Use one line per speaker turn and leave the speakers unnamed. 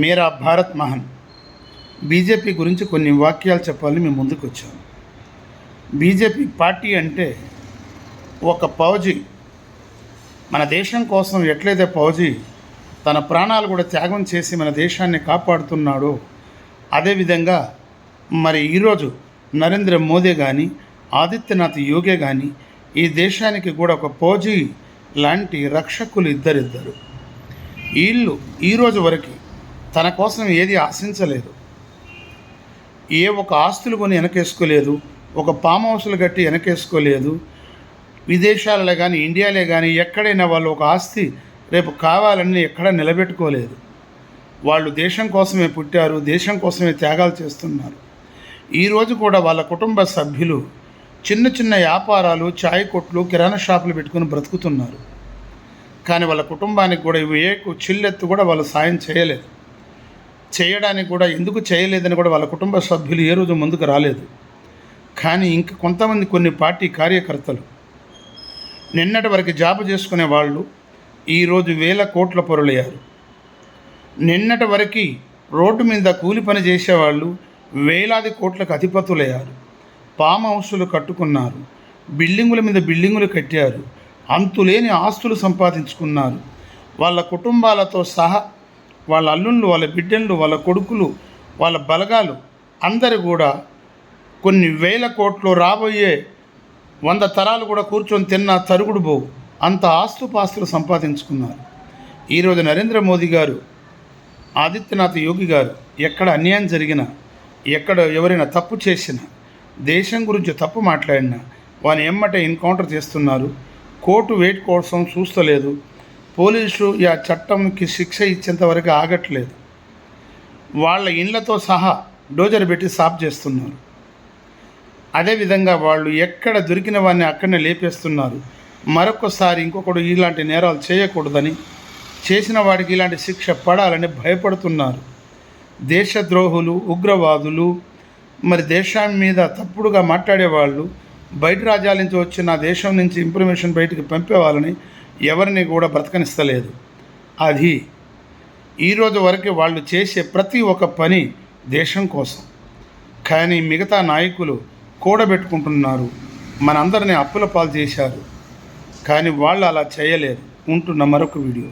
మేరా భారత్ మహాన్ బీజేపీ గురించి కొన్ని వాక్యాలు చెప్పాలని మేము ముందుకు వచ్చాము. బీజేపీ పార్టీ అంటే ఒక ఫౌజీ మన దేశం కోసం ఎట్లయితే ఫౌజీ తన ప్రాణాలు కూడా త్యాగం చేసి మన దేశాన్ని కాపాడుతున్నాడో అదేవిధంగా మరి ఈరోజు నరేంద్ర మోదీ కానీ ఆదిత్యనాథ్ యోగి కానీ ఈ దేశానికి కూడా ఒక ఫౌజీ లాంటి రక్షకులు ఇద్దరిద్దరు. వీళ్ళు ఈరోజు వరకు తన కోసం ఏది ఆశించలేదు, ఏ ఒక ఆస్తులు కొని వెనకేసుకోలేదు, ఒక ఫామ్ హౌస్లు కట్టి వెనకేసుకోలేదు. విదేశాలలో కానీ ఇండియాలో కానీ ఎక్కడైనా వాళ్ళు ఒక ఆస్తి రేపు కావాలని ఎక్కడ నిలబెట్టుకోలేదు. వాళ్ళు దేశం కోసమే పుట్టారు, దేశం కోసమే త్యాగాలు చేస్తున్నారు. ఈరోజు కూడా వాళ్ళ కుటుంబ సభ్యులు చిన్న చిన్న వ్యాపారాలు, చాయ్ కొట్లు, కిరాణా షాపులు పెట్టుకుని బ్రతుకుతున్నారు. కానీ వాళ్ళ కుటుంబానికి కూడా ఏ చిల్లెత్తు కూడా వాళ్ళు సాయం చేయడానికి కూడా ఎందుకు చేయలేదని కూడా వాళ్ళ కుటుంబ సభ్యులు ఏ రోజు ముందుకు రాలేదు. కానీ ఇంక కొంతమంది కొన్ని పార్టీ కార్యకర్తలు నిన్నటి వరకు జాబు చేసుకునే వాళ్ళు ఈరోజు వేల కోట్ల పొరులయ్యారు. నిన్నటి వరకు రోడ్డు మీద కూలి పని చేసేవాళ్ళు వేలాది కోట్లకు అధిపతులయ్యారు. ఫామ్ హౌస్లు కట్టుకున్నారు, బిల్డింగుల మీద బిల్డింగులు కట్టారు, అంతులేని ఆస్తులు సంపాదించుకున్నారు. వాళ్ళ కుటుంబాలతో సహా వాళ్ళ అల్లుళ్ళు, వాళ్ళ బిడ్డళ్ళు, వాళ్ళ కొడుకులు, వాళ్ళ బలగాలు అందరూ కూడా కొన్ని వేల కోట్లు రాబోయే 100 తరాలు కూడా కూర్చొని తిన్న తరుగుడు పోవు అంత ఆస్తుపాస్తులు సంపాదించుకున్నారు. ఈరోజు నరేంద్ర మోదీ గారు, ఆదిత్యనాథ్ యోగి గారు ఎక్కడ అన్యాయం జరిగినా, ఎక్కడ ఎవరైనా తప్పు చేసినా, దేశం గురించి తప్పు మాట్లాడినా వాని ఎమ్మటే ఎన్కౌంటర్ చేస్తున్నారు. కోర్టు వెయిట్ కోసం చూస్తలేదు. పోలీసు ఆ చట్టంకి శిక్ష ఇచ్చేంతవరకు ఆగట్లేదు. వాళ్ళ ఇళ్లతో సహా డోజర్ పెట్టి సాఫ్ చేస్తున్నారు. అదేవిధంగా వాళ్ళు ఎక్కడ దొరికిన వాడిని అక్కడనే లేపేస్తున్నారు. మరొకసారి ఇంకొకడు ఇలాంటి నేరాలు చేయకూడదని, చేసిన వాడికి ఇలాంటి శిక్ష పడాలని భయపడుతున్నారు. దేశద్రోహులు, ఉగ్రవాదులు, మరి దేశం మీద తప్పుడుగా మాట్లాడేవాళ్ళు, బయట రాజ్యాల నుంచి వచ్చిన దేశం నుంచి ఇన్ఫర్మేషన్ బయటికి పంపేవాళ్ళని ఎవరిని కూడా బ్రతకనిస్తలేదు. అది ఈరోజు వరకు వాళ్ళు చేసే ప్రతి ఒక్క పని దేశం కోసం. కానీ మిగతా నాయకులు కూడబెట్టుకుంటున్నారు, మనందరినీ అప్పుల పాలు చేశారు. కానీ వాళ్ళు అలా చేయలేరు. ఉంటున్న మరొక వీడియో.